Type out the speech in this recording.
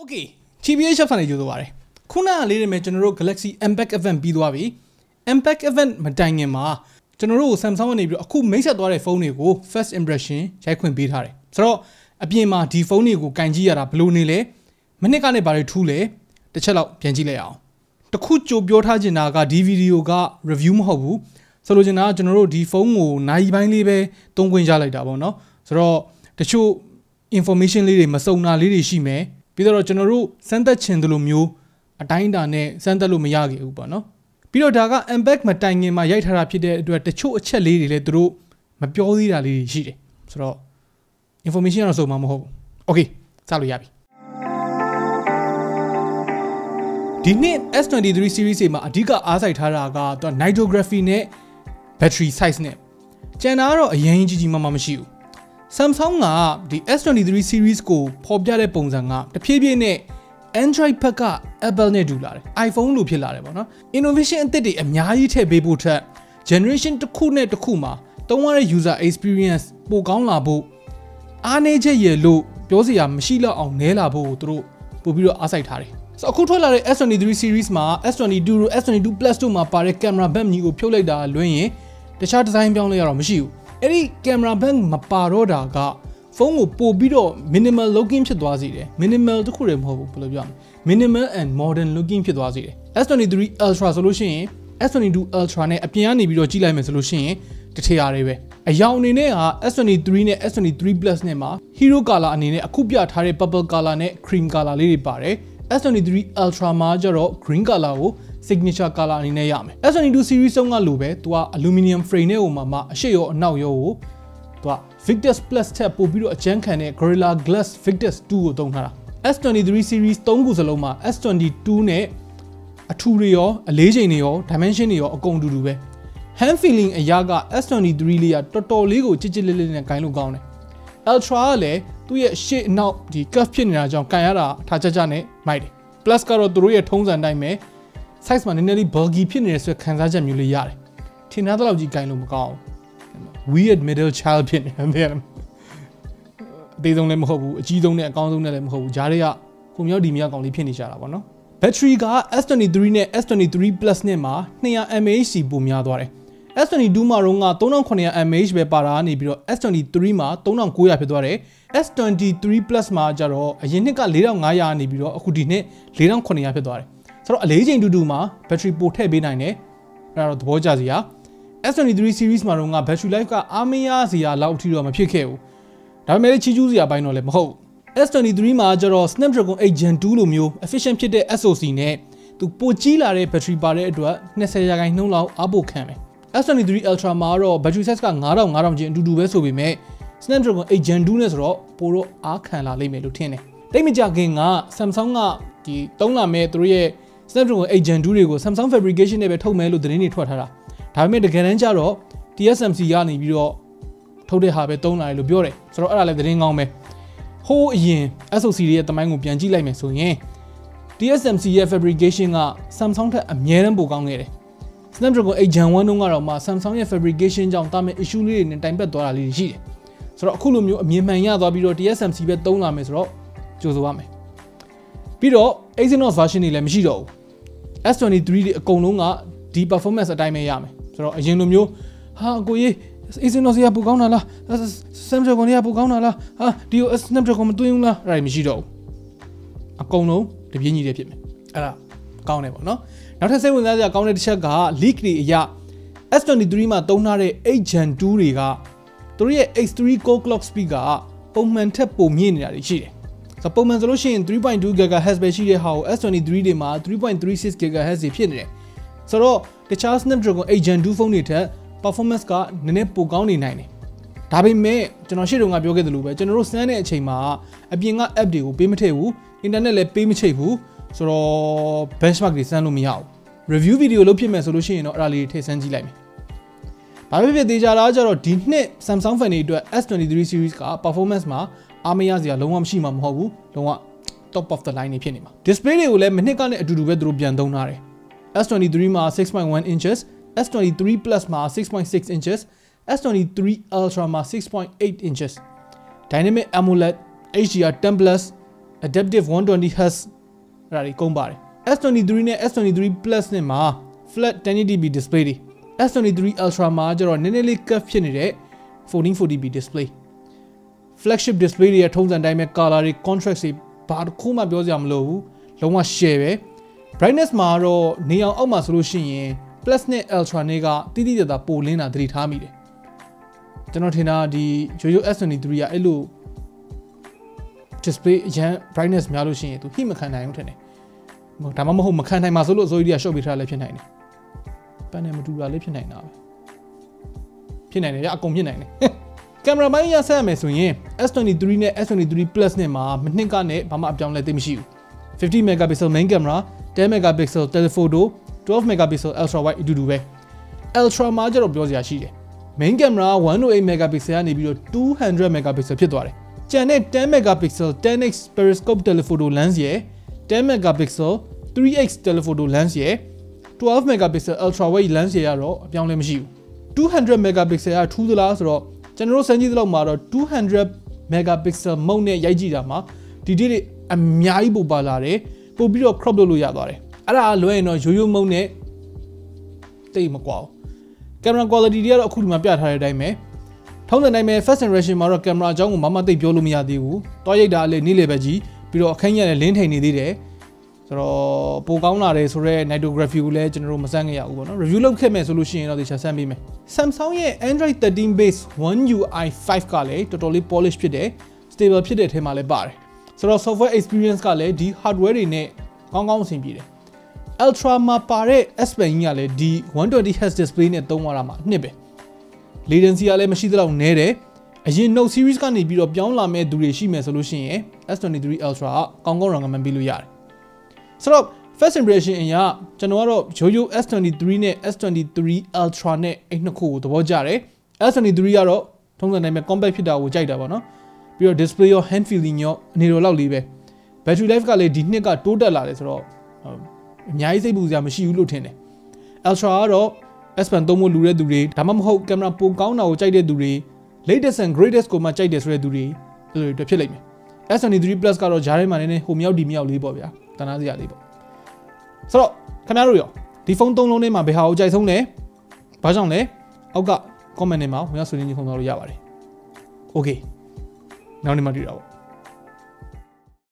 Okay, TBH Labs နေကြိုးသွားပါတယ်ခုနကလေးတွေမဲ့ကျွန်တော်တို့ Galaxy Impact event ပြီးသွားပြီ Impact event မတိုင်ခင်မှာကျွန်တော်တို့ Samsung ကနေပြီးတော့အခုမိတ်ဆက်သွားတဲ့ဖုန်းတွေကို first impression ရိုက်ခွင့်ပေးထားတယ်ဆိုတော့အပြင်မှာဒီဖုန်းတွေကိုကင်ကြည့်ရတာဘယ်လိုနေလဲမနစ်ကနေဘာတွေထူးလဲတစ်ချက်လောက်ပြန်ကြည့်လိုက်အောင်တခုကြိုပြောထားချင်တာကဒီဗီဒီယိုက review မဟုတ်ဘူးဆိုလိုချင်တာကကျွန်တော်တို့ဒီဖုန်းကိုနိုင်ပိုင်းလေးပဲသုံးခွင့်ရလိုက်တာပေါ့နော်ဆိုတော့တချို့ information လေးတွေမစုံတာလေးတွေရှိမယ်ပြီးတော့ကျွန်တော်တို့စမ်းသပ်ချင်တယ်လို့မျိုးအတိုင်းအတာနဲ့စမ်းသပ်လို့မရခဲ့ဘူးပေါ့နော်ပြီးတော့ဒါက impact မတိုင်ခင်မှာရိုက်ထားတာဖြစ်တဲ့အတွက်တချို့အချက်လေးတွေလည်းသူတို့မပြောသေးတာလေးတွေရှိတယ်ဆိုတော့ information တော့စုံမှာမဟုတ်ဘူး okay စလို့ရပြီဒီနေ့ S23 series မှာအဓိကအားစိုက်ထားတာကသူက nitography နဲ့ battery size နဲ့ကျန်တာကတော့အရင်ကြီးကြီးမှမရှိဘူး Samsung ကဒီ S23 series ကိုဖော်ပြတဲ့ပုံစံကတဖြည်းဖြည်းနဲ့ Android ဘက်က Apple နဲ့တူလာတယ် iPhone လိုဖြစ်လာတယ်ပေါ့နော် innovation အသစ်တွေအများကြီးထည့်ပေးဖို့ထက် generation တစ်ခုနဲ့တစ်ခုမှာသုံးရတဲ့ user experience ပိုကောင်းလာဖို့အားနည်းချက်ရလို့ပြောစရာမရှိတော့အောင်နဲလာဖို့သူတို့ပို့ပြီးတော့အားစိုက်ထားတယ်ဆိုအခုထွက်လာတဲ့ S23 series မှာ S22 တို့ S22 Plus တို့မှာပါတဲ့ camera bank ကြီးကိုဖြုတ်လိုက်တာလွှင်းရင်တခြား design ပြောင်းလဲရတော့မရှိဘူးအဲ့ဒီ camera bank မပါတော့တာကဖုန်းကိုပို့ပြီးတော့ minimal looking ဖြစ်သွားစေတယ် minimal တခုတည်းမဟုတ်ဘူးဘယ်လိုပြောမလဲ minimal and modern looking ဖြစ်သွားစေတယ် S23 Ultra ဆိုလို့ရှိရင် S22 Ultra နဲ့အပြင်ကနေပြီးတော့ကြည့်လိုက်မယ်ဆိုလို့ရှိရင်တထရာတွေပဲအယောင်အနေနဲ့က S23 နဲ့ S23 Plus နဲ့မှာ hero color အနေနဲ့အခုပြထားတဲ့ purple color နဲ့ cream color လေးတွေပါတယ် S23 Ultra မှာကျတော့ green color ကို signature color အနေနဲ့ရမယ် S22 series ဆုံးကလိုပဲသူက aluminum frame နဲ့ဟိုမှာအရှိရောအနောက်ရောကိုသူက Victus Plus ထက်ပို့ပြီးတော့အကျန်းခံတဲ့ Gorilla Glass Victus 2ကိုသုံးထားတာ S23 series 3ခုစလုံးမှာ S22 နဲ့အထူတွေရောအလေးချိန်တွေရော dimension တွေရောအကုန်တူတူပဲ hand feeling အရာက S23 လေးကတော်တော်လေးကိုကြစ်ကြစ်လေးလေးနဲ့ဂိုင်းလို့ကောင်းတယ် Ultra ကလည်းသူ့ရဲ့ရှေ့နောက်ဒီ curve ဖြစ်နေတာကြောင့်ကန်ရတာထားကြနဲ့မိုက်တယ် Plus ကတော့သူတို့ရဲ့ထုံးစံတိုင်းပဲ size မှာနည်းနည်းလေး bulky ဖြစ်နေတဲ့ဆိုခံစားချက်မျိုးလေးရတယ်ထင်သားတော့ကြီးဂိုင်းလို့မကောင်းဘူး weird middle child ဖြစ်နေတယ်အသေးဆုံးလည်းမဟုတ်ဘူးအကြီးဆုံးနဲ့အကောင်းဆုံးနဲ့လည်းမဟုတ်ဘူးဂျားတွေကခုမြောက်ဒီမြောက်ကောင်လေးဖြစ်နေကြတာပေါ့နော် battery က S23 နဲ့ S23 Plus နဲ့မှာ 200 mAh ပိုများသွားတယ် S22 မှာတော့က 3900 mAh ပဲပါတာနေပြီးတော့ S23 မှာ 3900ဖြစ်သွားတယ် S23 Plus မှာကျတော့အရင်နှစ်က4500နေပြီးတော့အခုဒီနှစ်4900ဖြစ်သွားတယ်ဆိုတော့အလေးချိန်တူတူမှာ battery ပိုထည့်ပေးနိုင်တယ်အဲ့ဒါတော့သဘောကျစရာ S23 series မှာတော့က battery life ကအားမရစရာလောက်အထိတော့မဖြစ်ခဲ့ဘူးဒါပေမဲ့ချီကျူးစရာပိုင်းတော့လည်းမဟုတ် S23 မှာကျတော့ Snapdragon 8 Gen 2 လိုမျိုး efficient ဖြစ်တဲ့ SoC နဲ့သူပိုကြီးလာတဲ့ battery ပါတဲ့အတွက်20%လောက်အားပိုခံမယ် S23 Ultra မှာတော့ battery size က9000ကျင်းအတူတူပဲဆိုပေမဲ့ Snapdragon 8 Gen 2နဲ့ဆိုတော့ပိုတော့အားခံလာလိမ့်မယ်လို့ထင်တယ်တိတ်မကြခင်က Samsung ကဒီသုံးလာမဲ့သူတို့ရဲ့ Snapdragon 8 Gen 2တွေကို Samsung fabrication နဲ့ပဲထုတ်မယ်လို့သတင်းတွေထွက်ထားတာဒါပေမဲ့တကယ်တမ်းကျတော့ TSMC ကနေပြီးတော့ထုတ်တဲ့ဟာပဲသုံးလာတယ်လို့ပြောတယ်ဆိုတော့အဲ့ဒါလည်းသတင်းကောင်းပဲဟိုးအရင် SoC တွေရဲ့တမိုင်းကိုပြန်ကြည့်လိုက်မယ်ဆိုရင် TSMC ရဲ့ fabrication က Samsung ထက်အမြဲတမ်းပိုကောင်းခဲ့တယ် Snapdragon 8 Gen 1 တုန်းကတော့မှ Samsung ရဲ့ fabrication ကြောင့်တာမင် issue လေးတွေနဲ့တိုင်ပတ်သွားတာလေးတွေရှိတယ်ဆိုတော့အခုလိုမျိုးအမြင်မှန်ရသွားပြီးတော့ TSMC ပဲသုံးလာမယ်ဆိုတော့ကြိုးဆိုရမယ်ပြီးတော့ Exynos version တွေလည်းမရှိတော့ဘူး S23 တွေအကုန်လုံးကဒီ performance အတိုင်းပဲရမယ်ဆိုတော့အရင်လိုမျိုးဟာကိုကြီး Exynos ကပိုကောင်းတာလား Snapdragon ကပိုကောင်းတာလားဟာဒီ Snapdragon မတွင်းဘူးလားအဲ့ဒါမရှိတော့ဘူးအကုန်လုံးတပြင်းကြီးတည်းဖြစ်မယ်အဲ့ဒါကောင်းတယ်ပေါ့နော်နောက်ထပ်စိတ်ဝင်စားစရာကောင်းတဲ့တစ်ချက်က leak တွေအရ S23 မှာသုံးထားတဲ့8 Gen 2တွေကသူတို့ရဲ့ H3 core clock speed ကပုံမှန်ထက်ပိုမြင့်နေတာရှိတယ်ဆိုပုံမှန်ဆိုလို့ရှိရင် 3.2 GHz ပဲရှိတဲ့ဟာကို S23 တွေမှာ 3.36 GHz ဖြစ်နေတယ်ဆိုတော့တခြား Snapdragon 8 Gen 2 ဖုန်းတွေထက် performance ကနည်းနည်းပိုကောင်းနေနိုင်တယ်ဒါပေမဲ့ကျွန်တော်ရှေ့တုန်းကပြောခဲ့သလိုပဲကျွန်တော်တို့စမ်းတဲ့အချိန်မှာအပြင်က app တွေကိုပေးမထည့်ဘူး internet လည်းပေးမချိတ်ဘူးဆိုတော့ benchmark တွေစမ်းလို့မရဘူး review video လုပ်ဖြစ်မယ်ဆိုလို့ရှိရင်တော့အဲ့ဒါလေးထည့်စမ်းကြည့်လိုက်မယ်ဘာဖြစ်သေးကြတာကျတော့ဒီနှစ် Samsung fan တွေအတွက် S23 series က performance မှာအားမရစရာလုံးဝမရှိမှာမဟုတ်ဘူးလုံးဝ top of the line နေဖြစ်နေမှာ display တွေကိုလည်းမနှစ်ကနဲ့အတူတူပဲသူတို့ပြန်သုံးထားတယ် S23 မှာ 6.1 inches S23 Plus မှာ 6.6 inches S23 Ultra မှာ 6.8 inches Dynamic AMOLED HDR10+ adaptive 120Hz အဲ့ဒါတွေကုန်ပါတယ် S23 နဲ့ S23 Plus နဲ့မှာ flat 1080p display တွေ S23 Ultra မှာကျတော့နည်းနည်းလေး curve ဖြစ်နေတဲ့ 1440p display flagship display တွေရဲ့ထုံးစံတိုင်းပဲ color တွေ contrast တွေဘာတစ်ခုမှပြောစရာမလိုဘူးလုံးဝ share ပဲ brightness မှာတော့နေအောင်အောက်မှာဆိုလို့ရှိရင် Plus နဲ့ Ultra နဲ့ကတိတိကျကျပိုလင်းတာသတိထားမိတယ်ကျွန်တော်ထင်တာဒီ Yoyo S23 ကအဲ့လို display အရန် brightness များလို့ရှိရင်သူဟိမခံနိုင်ဘူးထင်တယ်ဒါမှမဟုတ်မခံနိုင်မှာဆိုလို့အစိုးရက short ပေးထားလည်းဖြစ်နိုင်တယ်ပန်းနဲ့မတူတာလေးဖြစ်နိုင်တာပဲဖြစ်နိုင်တယ်ရအကုန်ဖြစ်နိုင်တယ်ကင်မရာပိုင်းရဆက်ရမယ်ဆိုရင် S23 နဲ့ S23 Plus နဲ့မှာမနှစ်ကနဲ့ဘာမှအပြောင်းလဲသိမရှိဘူး50 megapixel main camera 10 megapixel telephoto 12 megapixel ultra wide အတူတူပဲ ultra မှာကျတော့ပြောစရာရှိတယ် main camera 108 megapixel ကနေပြီးတော့200 megapixel ဖြစ်သွားတယ်ကျန်တဲ့10 megapixel 10x periscope telephoto lens ရဲ့10 megapixel 3x telephoto lens ရဲ့12 megapixel ultra wide lens ရဲ့ကတော့အပြောင်းလဲမရှိဘူး200 megapixel ကထူးသလားဆိုတော့ကျွန်တော်တို့စမ်းကြည့်သလောက်မှာတော့200 megapixel မုံနဲ့ရိုက်ကြည့်တာမှာဒီတွေအများကြီးပိုပါလာတယ်ပို့ပြီးတော့ crop လုပ်လို့ရသွားတယ်အဲ့ဒါလွယ်ရင်တော့ရိုးရိုးမုံနဲ့တိတ်မကွာဘူးကင်မရာ quality တွေကတော့အခုဒီမှာပြထားတဲ့အတိုင်းပဲထုံးစံတိုင်းပဲ first generation မှာတော့ကင်မရာအကြောင်းကိုမမသိပြောလို့မရသေးဘူးတွားရိုက်တာလည်းနေ့လေပဲကြီးပြီးတော့အခင်းရလည်းလင်းထိန်နေသေးတယ်ဆိုတော့ပိုကောင်းလာတယ်ဆိုတော့ nightography ကိုလည်းကျွန်တော်တို့မစမ်းခဲ့ရဘူးပေါ့နော် review လုပ်ခဲ့မယ်ဆိုလို့ရှိရင်တော့ဒီချက်ဆန်းပေးမယ် Samsung ရဲ့ Android 13 base One UI 5 ကလည်းတော်တော်လေး polish ဖြစ်တယ် stable ဖြစ်တဲ့အထဲမှာလည်းပါတယ်ဆိုတော့ software experience ကလည်းဒီ hardware တွေနဲ့ကောင်းကောင်းအဆင်ပြေတယ် Ultra မှာပါတဲ့ S Pen ကြီးကလည်းဒီ 120Hz display နဲ့သုံးရတာမှာအနှစ်ပဲ latency ကလည်းမရှိသလောက်နည်းတယ်အရင် Note series ကနေပြီးတော့ပြောင်းလာမဲ့သူတွေရှိမယ်ဆိုလို့ရှိရင် S23 Ultra ကကောင်းကောင်း recommend ပေးလို့ရတယ်ဆိုတော့ first impression အရာကျွန်တော်ကတော့ Yoyo S23 နဲ့ S23 Ultra နဲ့အဲ့နှစ်ခုကိုသဘောကျတယ် S23 ကတော့ထုံးစံတိုင်းပဲ compact ဖြစ်တာကိုကြိုက်တာပေါ့နော်ပြီးတော့ display ရော hand feeling ရောအနေတော်လောက်လေးပဲ battery life ကလည်းဒီနှစ်ကတိုးတက်လာတယ်ဆိုတော့အများကြီးစိတ်ပူစရာမရှိဘူးလို့ထင်တယ် Ultra ကတော့ S Pen သုံးဖို့လူတဲ့သူတွေဒါမှမဟုတ်ကင်မရာပိုကောင်းတာကိုကြိုက်တဲ့သူတွေ latest and greatest ကိုမှကြိုက်တယ်ဆိုတဲ့သူတွေတွေ့ဖြစ်လိမ့်မယ် S23 Plus ကတော့ဂျားထဲမှာနည်းနည်းဟိုမြောက်ဒီမြောက်လေးပေါ့ဗျာတနာစရာလေးပေါ့ဆိုတော့ခင်ဗျားတို့ရောဒီဖုန်းသုံးလုံးထဲမှာဘယ်ဟာကိုကြိုက်ဆုံးလဲဘာကြောင့်လဲအောက်က comment ထဲမှာဝင်ရောက်ဆွေးနွေးညှိနှိုင်းလို့ရပါတယ် okay နောက်နေ့မှတွေ့တာပေါ့